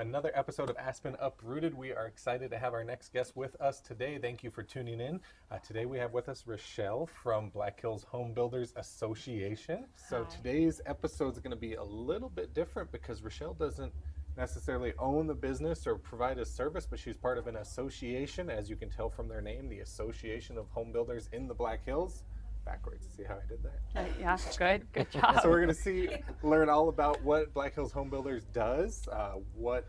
another episode of Aspen Uprooted. We are excited to have our next guest with us today. Thank you for tuning in. Today we have with us Rachelle from Black Hills Home Builders Association. So today's episode is going to be a little bit different because Rachelle doesn't necessarily own the business or provide a service, but she's part of an association, as you can tell from their name, the Association of Home Builders in the Black Hills. Backwards. See how I did that? Yeah, good job. So we're going to learn all about what Black Hills Home Builders does, what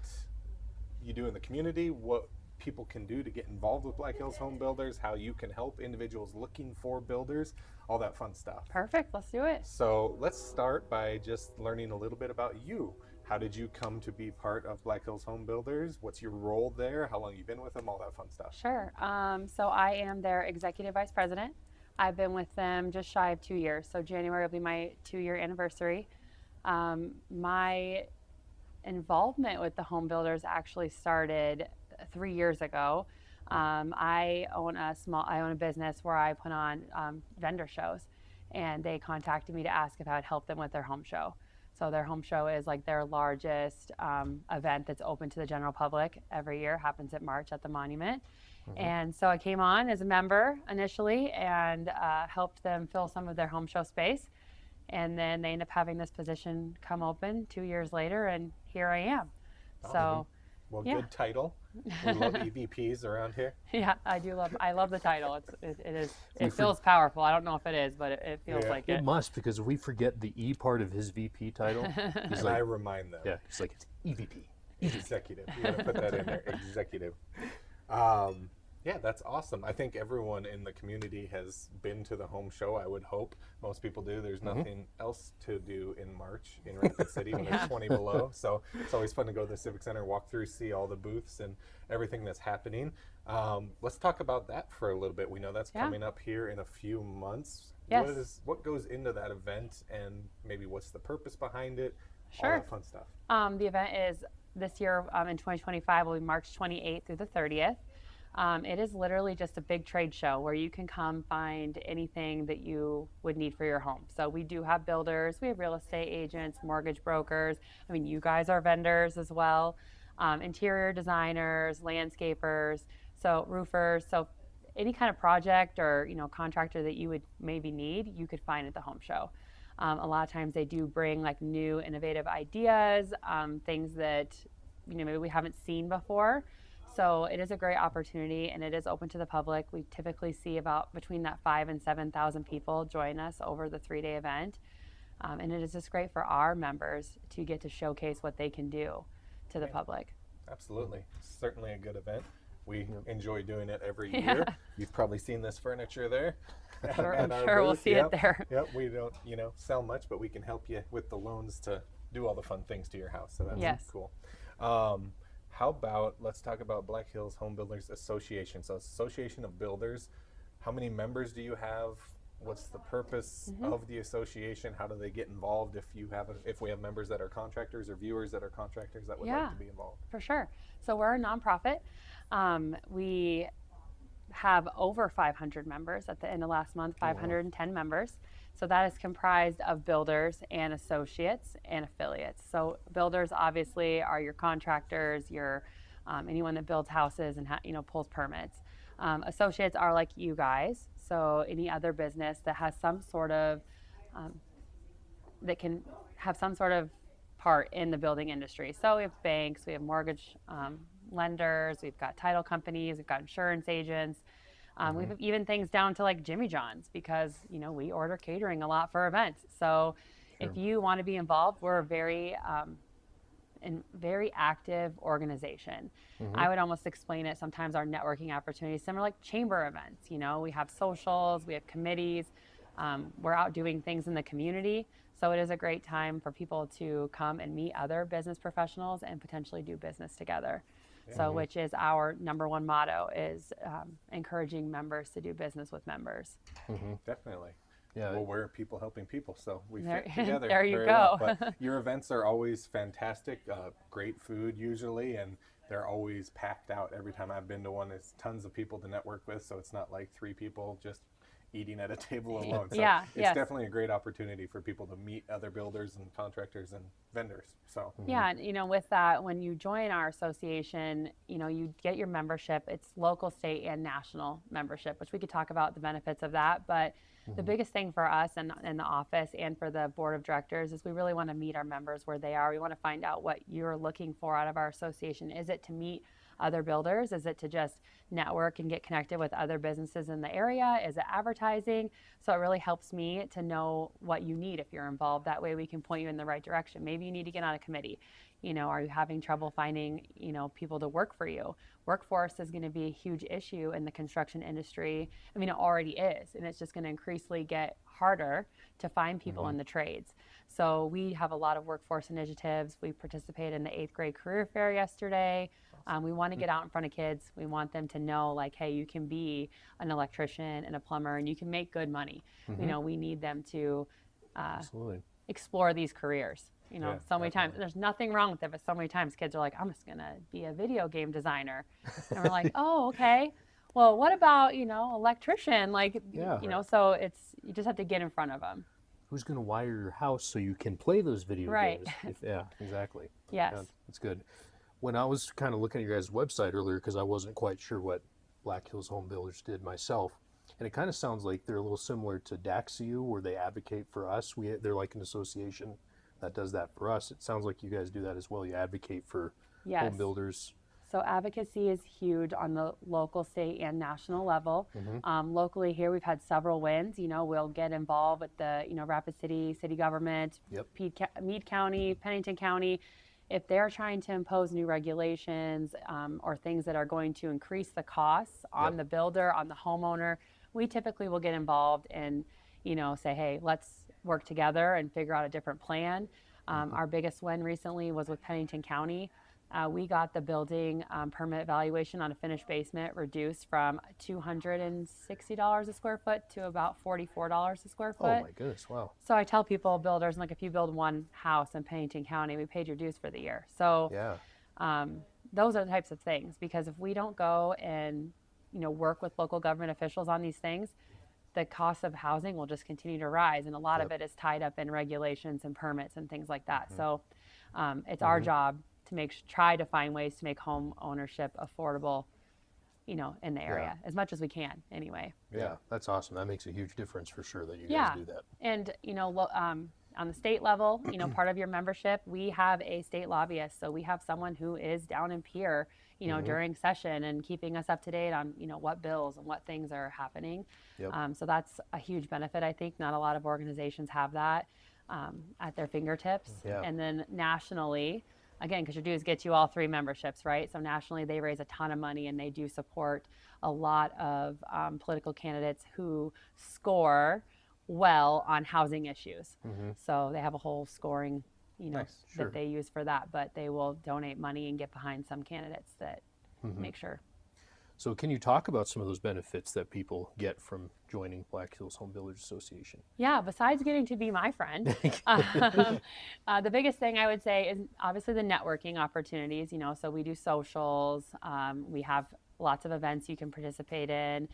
you do in the community, what people can do to get involved with Black Hills Home Builders, how you can help individuals looking for builders, all that fun stuff. Perfect. Let's do it. So let's start by just learning a little bit about you. How did you come to be part of Black Hills Home Builders? What's your role there? How long have you been with them? All that fun stuff. Sure. So I am their executive vice president. I've been with them just shy of 2 years. So January will be my 2-year anniversary. My involvement with the home builders actually started 3 years ago. I own a business where I put on vendor shows, and they contacted me to ask if I would help them with their home show. So their home show is like their largest event that's open to the general public every year. Happens at March at the Monument. And so I came on as a member initially and helped them fill some of their home show space. And then they end up having this position come open 2 years later, and here I am. So, well, yeah. Good title. We love EVPs around here. Yeah, I love the title. It feels powerful. I don't know if it is, but it feels like it. It must, because if we forget the E part of his VP title, he's like, I remind them. Yeah, he's like, it's EVP. Executive. You got to put that in there. Executive. Yeah, that's awesome. I think everyone in the community has been to the home show, I would hope. Most people do. There's nothing else to do in March in Rapid City when it's 20 below. So it's always fun to go to the Civic Center, walk through, see all the booths and everything that's happening. Let's talk about that for a little bit. We know that's coming up here in a few months. Yes. What goes into that event, and maybe what's the purpose behind it? Sure. All that fun stuff. The event is this year in 2025 will be March 28th through the 30th. It is literally just a big trade show where you can come find anything that you would need for your home. So we do have builders, we have real estate agents, mortgage brokers. I mean, you guys are vendors as well, interior designers, landscapers, so roofers. So any kind of project or contractor that you would maybe need, you could find at the home show. A lot of times they do bring like new innovative ideas, things that maybe we haven't seen before. So it is a great opportunity, and it is open to the public. We typically see about between that 5,000 and 7,000 people join us over the 3-day event. And it is just great for our members to get to showcase what they can do to the public. Absolutely. Certainly a good event. We enjoy doing it every year. You've probably seen this furniture there. I'm sure we'll see it there. Yep. We don't, sell much, but we can help you with the loans to do all the fun things to your house. So that's cool. How about, let's talk about Black Hills Home Builders Association. So Association of Builders, how many members do you have? What's the purpose of the association? How do they get involved if we have members that are contractors or viewers that are contractors that would like to be involved? For sure. So we're a nonprofit. We have over 500 members at the end of last month, 510 members. So that is comprised of builders and associates and affiliates. So builders obviously are your contractors, your anyone that builds houses and pulls permits. Associates are like you guys. So any other business that has some sort of that can have some sort of part in the building industry. So we have banks, we have mortgage lenders, we've got title companies, we've got insurance agents. We have even things down to like Jimmy John's because, we order catering a lot for events. So if you want to be involved, we're a very active organization. I would almost explain it sometimes our networking opportunities, similar like chamber events. We have socials, we have committees. We're out doing things in the community. So it is a great time for people to come and meet other business professionals and potentially do business together. So which is our number one motto is encouraging members to do business with members. Definitely. Yeah. Well, we're people helping people, so we fit together. There you very go. Well. But your events are always fantastic, great food usually, and they're always packed out. Every time I've been to one, it's tons of people to network with, so it's not like 3 people just eating at a table alone. So Yeah, it's yes. definitely a great opportunity for people to meet other builders and contractors and vendors. So Yeah, and with that, when you join our association, you get your membership. It's local, state, and national membership, which we could talk about the benefits of that. But the biggest thing for us and in the office and for the board of directors is we really want to meet our members where they are. We want to find out what you're looking for out of our association. Is it to meet other builders? Is it to just network and get connected with other businesses in the area? Is it advertising? So it really helps me to know what you need if you're involved. That way we can point you in the right direction. Maybe you need to get on a committee. Are you having trouble finding, people to work for you? Workforce is going to be a huge issue in the construction industry. I mean, it already is, and it's just going to increasingly get harder to find people in the trades. So we have a lot of workforce initiatives. We participated in the 8th grade career fair yesterday. We want to get out in front of kids. We want them to know, like, hey, you can be an electrician and a plumber, and you can make good money. We need them to Absolutely. explore these careers. Yeah, So many times, there's nothing wrong with it, but so many times kids are like, I'm just going to be a video game designer. And we're like, oh, okay. Well, what about, electrician? Like, Yeah. so you just have to get in front of them. Who's going to wire your house so you can play those video Right. games? Yeah, exactly. Yes. Yeah, that's good. When I was kind of looking at your guys' website earlier, because I wasn't quite sure what Black Hills Home Builders did myself, and it kind of sounds like they're a little similar to DAXIU, where they advocate for us. They're like an association that does that for us. It sounds like you guys do that as well. You advocate for Yes. home builders. So advocacy is huge on the local, state, and national level. Locally here, we've had several wins. We'll get involved with the, Rapid City government, Yep. Meade County, Pennington County. If they're trying to impose new regulations or things that are going to increase the costs on Yep. the builder, on the homeowner, we typically will get involved and, say, hey, let's work together and figure out a different plan. Our biggest win recently was with Pennington County. We got the building permit valuation on a finished basement reduced from $260 a square foot to about $44 a square foot. Oh my goodness, wow. So I tell people, builders, like, if you build one house in Pennington County, we paid your dues for the year. So Yeah. those are the types of things, because if we don't go and work with local government officials on these things, the cost of housing will just continue to rise, and a lot of it is tied up in regulations and permits and things like that. So it's our job to try to find ways to make home ownership affordable, in the area as much as we can anyway. Yeah, that's awesome. That makes a huge difference for sure that you guys do that. And on the state level, part of your membership, we have a state lobbyist. So we have someone who is down in Pierre, during session and keeping us up to date on, what bills and what things are happening. Yep. So that's a huge benefit. I think not a lot of organizations have that at their fingertips. Yeah. And then nationally, again, because your dues get you all 3 memberships, right? So nationally, they raise a ton of money, and they do support a lot of political candidates who score well on housing issues. So they have a whole scoring, Nice. Sure. that they use for that, but they will donate money and get behind some candidates that make sure. So can you talk about some of those benefits that people get from joining Black Hills Home Builders Association? Yeah, besides getting to be my friend, the biggest thing I would say is obviously the networking opportunities, so we do socials, we have lots of events you can participate in,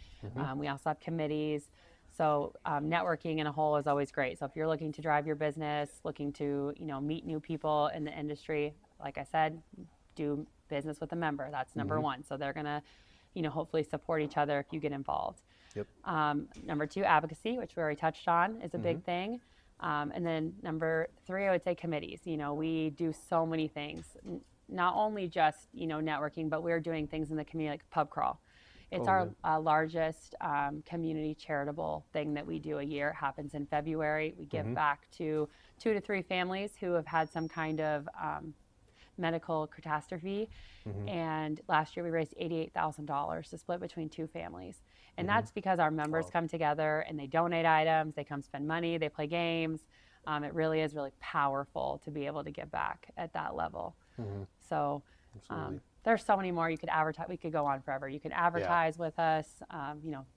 we also have committees. So networking in a whole is always great. So if you're looking to drive your business, looking to, meet new people in the industry, like I said, do business with a member. That's number one. So they're going to, hopefully support each other if you get involved. Yep. Number 2, advocacy, which we already touched on, is a big thing. And then number 3, I would say committees. We do so many things, not only just, networking, but we're doing things in the community like pub crawl. It's our largest community charitable thing that we do a year. It happens in February. We give back to 2 to 3 families who have had some kind of medical catastrophe. And last year we raised $88,000 to split between 2 families. And that's because our members come together and they donate items, they come spend money, they play games. It really is really powerful to be able to give back at that level. So there's so many more you could advertise. We could go on forever. You can advertise with us,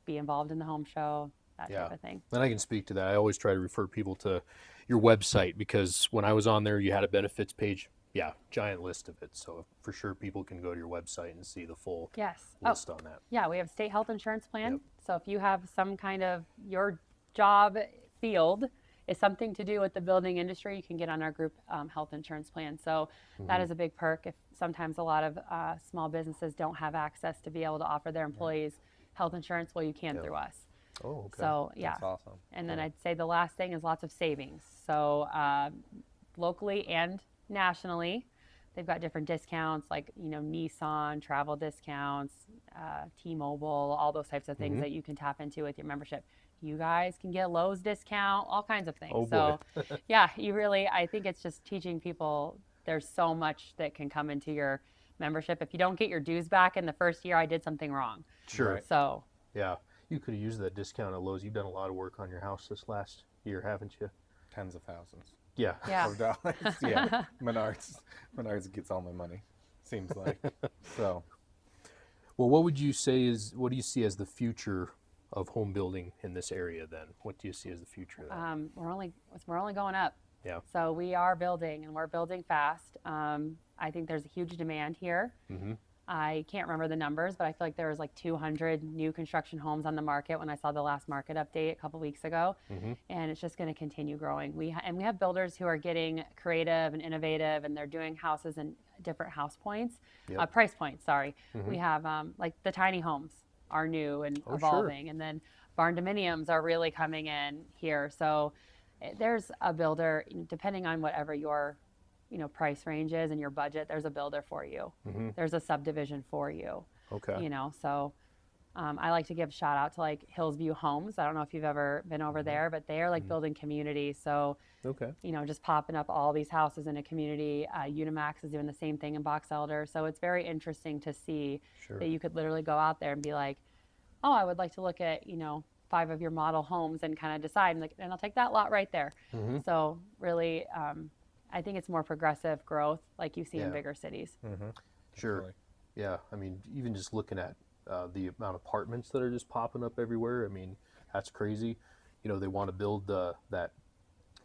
be involved in the home show, that type of thing. And I can speak to that. I always try to refer people to your website, because when I was on there, you had a benefits page. yeah, giant list of it. So for sure people can go to your website and see the full Yes. list on that. Yeah, we have state health insurance plan. Yep. So if you have some kind of your job field is something to do with the building industry, you can get on our group health insurance plan. So that is a big perk. If sometimes a lot of small businesses don't have access to be able to offer their employees health insurance, well, you can through us. Oh, okay. So yeah, That's awesome. and then I'd say the last thing is lots of savings. So locally and nationally, they've got different discounts like, you know, Nissan, travel discounts, T-Mobile, all those types of things that you can tap into with your membership. You guys can get Lowe's discount, all kinds of things. Oh, so boy. yeah, I think it's just teaching people there's so much that can come into your membership. If you don't get your dues back in the first year, I did something wrong. Sure. Right. So Yeah. You could have used that discount at Lowe's. You've done a lot of work on your house this last year, haven't you? Tens of thousands Yeah. yeah. of dollars. Yeah. Menards gets all my money, seems like. So Well, what do you see as the future of home building in this area then? What do you see as the future of that? We're only going up. Yeah. So we are building, and we're building fast. I think there's a huge demand here. Mm-hmm. I can't remember the numbers, but I feel like there was like 200 new construction homes on the market when I saw the last market update a couple weeks ago, and it's just going to continue growing. We have builders who are getting creative and innovative, and they're doing houses in different house points, Yep. price points. Sorry, we have like the tiny homes are new and evolving, and then barn dominiums are really coming in here. So there's a builder, depending on whatever your price range is and your budget, there's a builder for you. There's a subdivision for you. Okay. So I like to give shout out to like Hillsview Homes. I don't know if you've ever been over there, but they are like building communities. So, Okay. just popping up all these houses in a community. Unimax is doing the same thing in Box Elder. So it's very interesting to see Sure. that you could literally go out there and be like, oh, I would like to look at, 5 of your model homes and kind of decide, and I'll take that lot right there. So really, I think it's more progressive growth like you see in Yeah. bigger cities. Sure. Definitely. Yeah. I mean, even just looking at the amount of apartments that are just popping up everywhere, I mean, that's crazy. They want to build that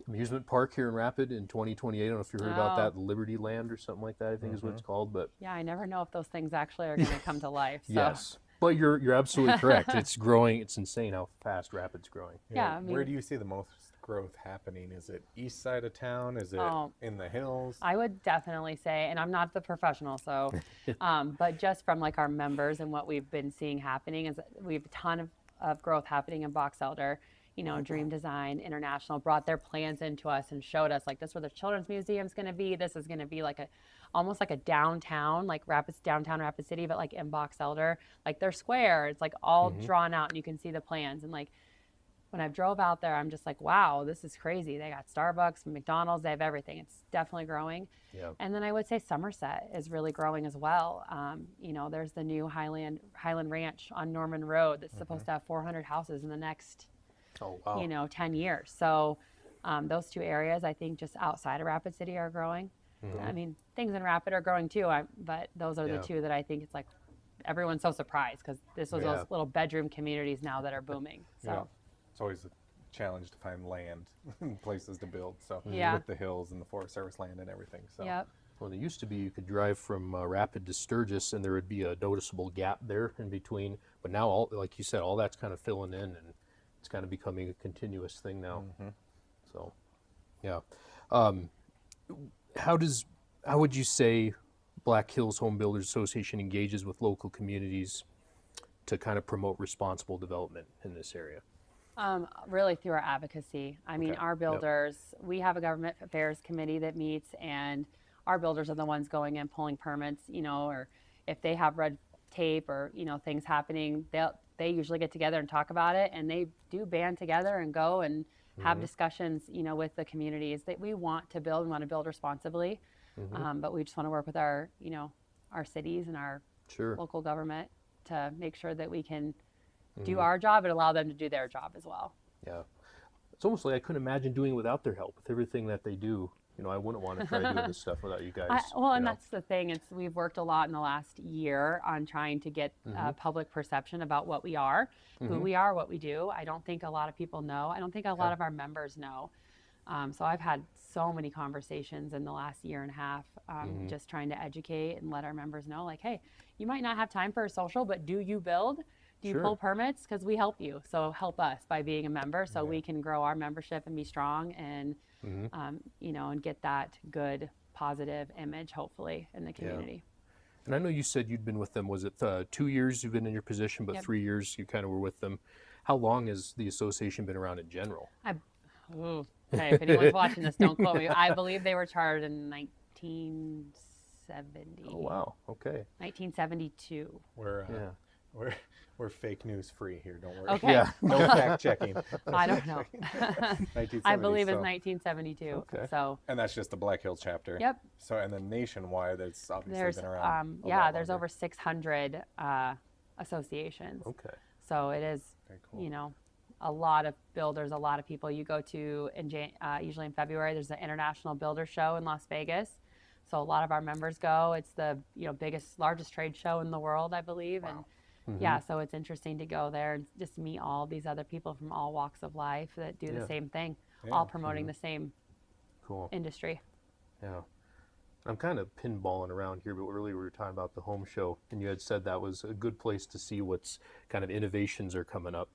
amusement park here in Rapid in 2028. I don't know if you heard about that, Liberty Land or something like that, I think is what it's called. But Yeah, I never know if those things actually are going to come to life. So. yes. But you're absolutely correct. It's growing. It's insane how fast Rapid's growing. Yeah, I mean, where do you see the most growth happening? Is it east side of town? Is it in the hills? I would definitely say, and I'm not the professional, so, but just from like our members and what we've been seeing happening is we have a ton of growth happening in Box Elder. Dream Design International brought their plans into us and showed us like this is where the Children's Museum's going to be. This is going to be like almost like a downtown, like downtown Rapid City, but like in Box Elder, like they're square. It's like all drawn out and you can see the plans. And like when I drove out there, I'm just like, wow, this is crazy. They got Starbucks, McDonald's, they have everything. It's definitely growing. Yeah. And then I would say Somerset is really growing as well. There's the new Highland Ranch on Norman Road that's supposed to have 400 houses in the next Oh, wow. 10 years. So those two areas, I think just outside of Rapid City are growing. I mean, things in Rapid are growing too, but those are the two that I think it's like everyone's so surprised because this was those little bedroom communities now that are booming. So Yeah. It's always a challenge to find land and places to build. So Yeah. with the hills and the Forest Service land and everything. So Yep. Well, it used to be you could drive from Rapid to Sturgis and there would be a noticeable gap there in between. But now, like you said, all that's kind of filling in and it's kind of becoming a continuous thing now. So, yeah. How would you say Black Hills Home Builders Association engages with local communities to kind of promote responsible development in this area? Really through our advocacy. I mean, Okay. our builders, we have a government affairs committee that meets and our builders are the ones going in pulling permits, or if they have red tape or, things happening, they usually get together and talk about it and they do band together and go and have discussions, with the communities that we want to build. We want to build responsibly, but we just want to work with our, our cities and our local government to make sure that we can do our job and allow them to do their job as well. Yeah. It's almost like I couldn't imagine doing it without their help with everything that they do. I wouldn't want to try doing this stuff without you guys. And that's the thing. We've worked a lot in the last year on trying to get public perception about what we are, who we are, what we do. I don't think a lot of people know. I don't think a lot of our members know. So I've had so many conversations in the last year and a half, just trying to educate and let our members know, like, hey, you might not have time for a social, but do you build? Do you Sure. pull permits? Because we help you. So help us by being a member so Yeah. we can grow our membership and be strong and, you know, and get that good, positive image, hopefully, in the community. And I know you said you'd been with them, was it 2 years you've been in your position, but Yep. 3 years you kind of were with them. How long has the association been around in general? Ooh, okay, if anyone's watching this, don't quote me. I believe they were chartered in 1970. Oh, wow. Okay. 1972. Yeah. We're fake news free here. Don't worry. Okay. Yeah. No fact checking. I don't know. 1970, I believe it's so- 1972. Okay. So, And that's just the Black Hills chapter. yep. So, and then nationwide, it's obviously There's been around. a yeah, lot there's longer. over 600 associations. Okay. So it is, Very cool. you know, a lot of builders, a lot of people. You go to usually in February. There's the International Builder Show in Las Vegas. So a lot of our members go. It's the biggest, largest trade show in the world, I believe. Wow. And yeah, so it's interesting to go there and just meet all these other people from all walks of life that do Yeah. the same thing, Yeah. all promoting the same Cool. industry. Yeah. I'm kind of pinballing around here, but earlier we were talking about the home show, and you had said that was a good place to see what's kind of innovations are coming up.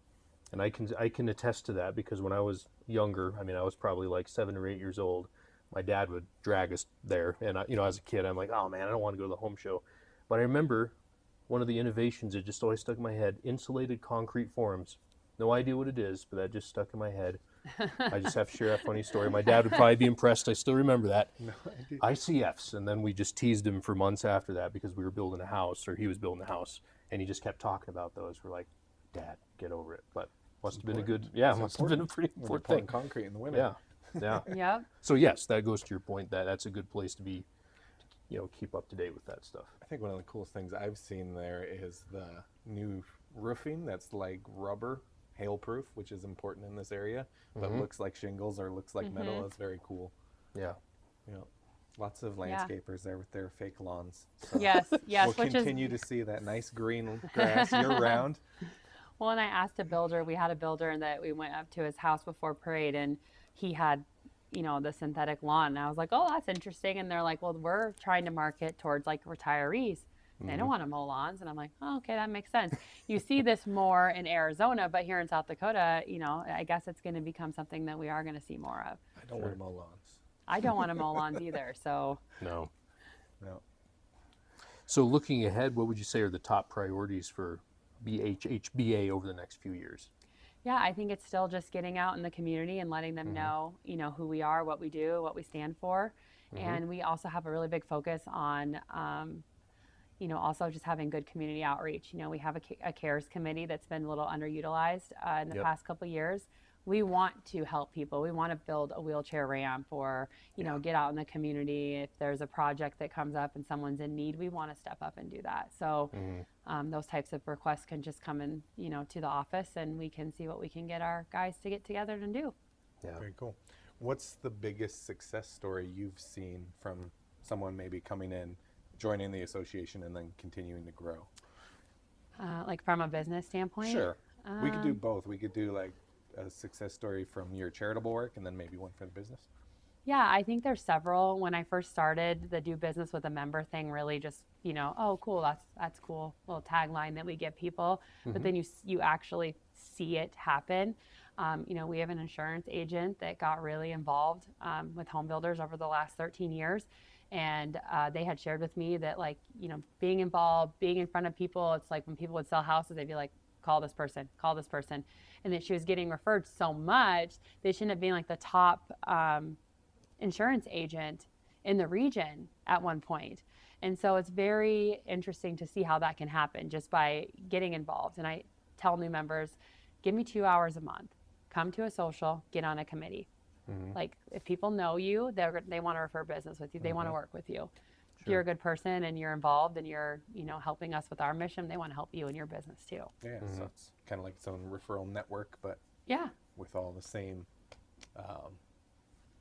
And I can attest to that because when I was younger, I mean, I was probably like 7 or 8 years old. My dad would drag us there, and as a kid, I'm like, oh man, I don't want to go to the home show. But I remember one of the innovations that just always stuck in my head: insulated concrete forms. No idea what it is, but that just stuck in my head. I just have to share a funny story. My dad would probably be impressed. I still remember that. No idea. ICFs, and then we just teased him for months after that because we were building a house, or he was building a house, and he just kept talking about those. We're like, Dad, get over it. But must have been a good, It's must have been a pretty When you're important pouring thing. concrete in the winter. Yeah, yeah. Yep. So yes, that goes to your point that that's a good place to be, keep up to date with that stuff. I think one of the coolest things I've seen there is the new roofing that's like rubber, hail-proof, which is important in this area, but looks like shingles or looks like metal. That's very cool. Yeah. Yeah. Lots of Yeah. landscapers there with their fake lawns. So Yes, yes. we'll Which continue to see that nice green grass year-round. Well, and I asked a builder, we had a builder and that we went up to his house before parade and he had, the synthetic lawn. And I was like, oh, that's interesting. And they're like, well, we're trying to market towards like retirees. They don't want to mow lawns. And I'm like, oh, okay, that makes sense. You see this more in Arizona, but here in South Dakota, I guess it's going to become something that we are going to see more of. I don't want to mow lawns. I don't want to mow lawns either. So No. No. So looking ahead, what would you say are the top priorities for BHHBA over the next few years? yeah, I think it's still just getting out in the community and letting them know, who we are, what we do, what we stand for. And we also have a really big focus on, also just having good community outreach. We have a CARES committee that's been a little underutilized in the past couple of years. We want to help people. We want to build a wheelchair ramp or, get out in the community. If there's a project that comes up and someone's in need, we want to step up and do that. So those types of requests can just come in, to the office and we can see what we can get our guys to get together and do. Yeah. Very cool. What's the biggest success story you've seen from someone maybe coming in, joining the association, and then continuing to grow? Like from a business standpoint? Sure. We could do both. We could do like a success story from your charitable work and then maybe one for the business. Yeah, I think there's several. When I first started, the do business with a member thing really just, oh, cool, that's cool, little tagline that we give people. But then you actually see it happen. We have an insurance agent that got really involved with home builders over the last 13 years. And they had shared with me that being involved, being in front of people, it's like when people would sell houses, they'd be like, call this person. And that she was getting referred so much, they should end up being like the top insurance agent in the region at one point. And so it's very interesting to see how that can happen just by getting involved. And I tell new members, give me 2 hours a month, come to a social, get on a committee. Like if people know you, they want to refer business with you. They want to work with you. If you're a good person and you're involved and you're, helping us with our mission, they want to help you in your business too. Yeah, so it's kind of like its own referral network, but Yeah. with all the same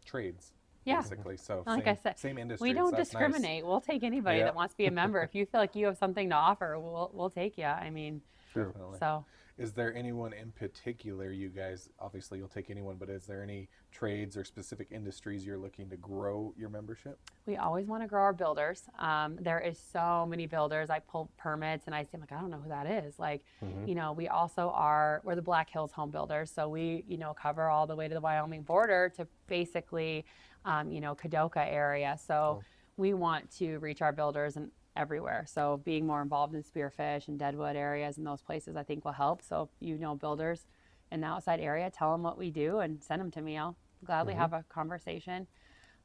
trades, Yeah. basically. So Like same, I said, same industry. We don't discriminate. We'll take anybody Yeah. that wants to be a member. If you feel like you have something to offer, we'll take you. I mean, Definitely. so Is there anyone in particular, you guys, obviously you'll take anyone, but is there any trades or specific industries you're looking to grow your membership? We always want to grow our builders. There is so many builders. I pull permits and I say, like, I don't know who that is. Like, you know, we also we're the Black Hills Home Builders. So we, you know, cover all the way to the Wyoming border to basically, you know, Kadoka area. So we want to reach our builders and everywhere. So being more involved in Spearfish and Deadwood areas and those places I think will help. So if you know builders in the outside area, tell them what we do and send them to me. I'll gladly have a conversation.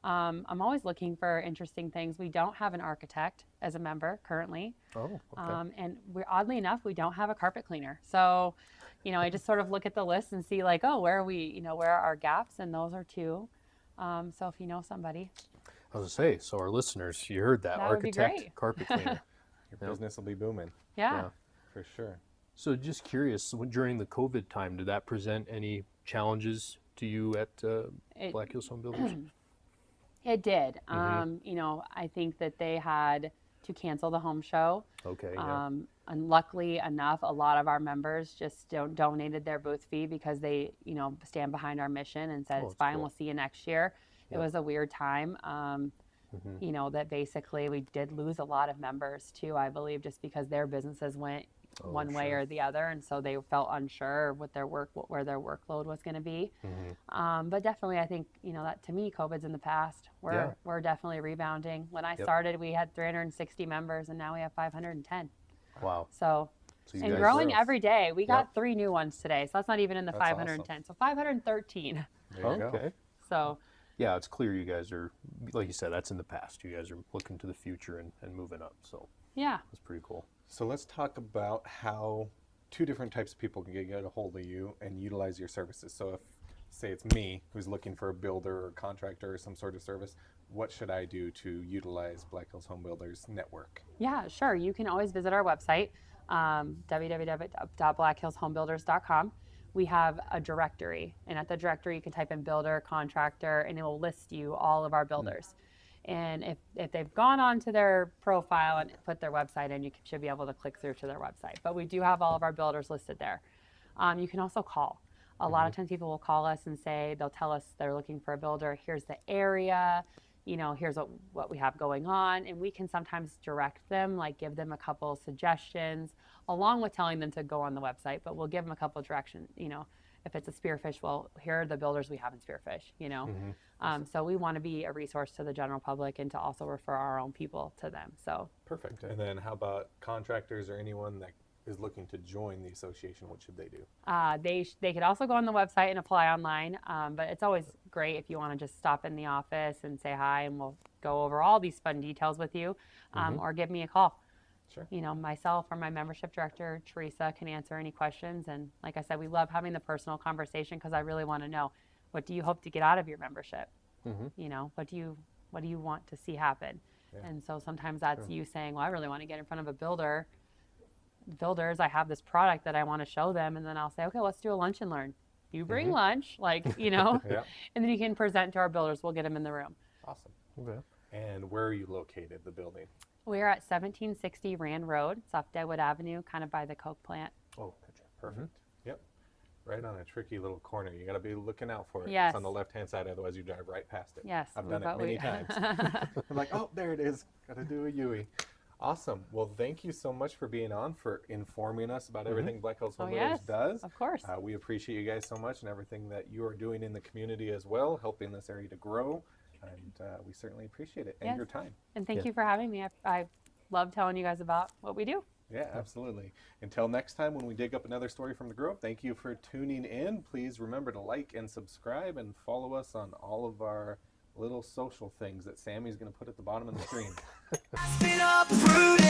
I'm always looking for interesting things. We don't have an architect as a member currently. Oh, okay. And oddly enough, we don't have a carpet cleaner. So, you know, I just sort of look at the list and see like, oh, where are we, you know, where are our gaps? And those are two. So if you know somebody. I was going to say, so our listeners, you heard that, That would be architect, great. carpet cleaner. Your business will be booming. Yeah. For sure. So just curious, during the COVID time, did that present any challenges to you at Black Hills Home Builders? It did. You know, I think that they had to cancel the home show. Okay, yeah. And luckily enough, a lot of our members just donated their booth fee because they, you know, stand behind our mission and said, it's fine, cool. we'll see you next year. Yeah. It was a weird time. You know, that basically we did lose a lot of members too, I believe, just because their businesses went one way or the other. And so they felt unsure with their where their workload was going to be. But definitely, I think, you know, that to me, COVID's in the past. We're definitely rebounding. When I started, we had 360 members and now we have 510. Wow. So you and guys growing every day. We got 3 new ones today. So that's not even in the That's 510. awesome. So 513. There you go. Okay. So Yeah, it's clear you guys are, like you said, that's in the past. You guys are looking to the future and moving up. So yeah. that's pretty cool. So let's talk about how 2 different types of people can get a hold of you and utilize your services. So if, say it's me who's looking for a builder or contractor or some sort of service, what should I do to utilize Black Hills Home Builders network? Yeah, sure. You can always visit our website, www.blackhillshomebuilders.com. We have a directory, and at the directory you can type in builder, contractor, and it will list you all of our builders. And if they've gone onto their profile and put their website in, you should be able to click through to their website. But we do have all of our builders listed there. You can also call. A lot of times people will call us and say, they'll tell us they're looking for a builder. Here's the area, you know, here's what we have going on. And we can sometimes direct them, like give them a couple suggestions, along with telling them to go on the website. But we'll give them a couple of directions, you know. If it's a Spearfish, well, here are the builders we have in Spearfish, you know. So we want to be a resource to the general public and to also refer our own people to them. So Perfect. And then how about contractors or anyone that is looking to join the association? What should they do? they could also go on the website and apply online. But it's always great if you want to just stop in the office and say hi, and we'll go over all these fun details with you, or give me a call. Sure. You know, myself or my membership director, Teresa, can answer any questions. And like I said, we love having the personal conversation because I really want to know, what do you hope to get out of your membership? You know, what do you want to see happen? Yeah. And so sometimes that's you saying, well, I really want to get in front of a builders. I have this product that I want to show them. And then I'll say, okay, let's do a lunch and learn. You bring lunch, like, you know, and then you can present to our builders. We'll get them in the room. Awesome. Okay. And where are you located, the building? We're at 1760 Rand Road. It's off Deadwood Avenue, kind of by the Coke plant. Oh, gotcha. Perfect. Yep. Right on a tricky little corner. You got to be looking out for it. Yes. It's on the left-hand side, otherwise you drive right past it. Yes. I've done it many times. I'm like, oh, there it is. Got to do a Yui. Awesome. Well, thank you so much for being on, for informing us about everything Black Hills Home Builders does. Of course. We appreciate you guys so much and everything that you are doing in the community as well, helping this area to grow. And we certainly appreciate it and your time. And thank you for having me. I love telling you guys about what we do. Yeah, absolutely. Until next time when we dig up another story from the Grove, thank you for tuning in. Please remember to like and subscribe and follow us on all of our little social things that Sammy's going to put at the bottom of the screen. Aspen Uprooted.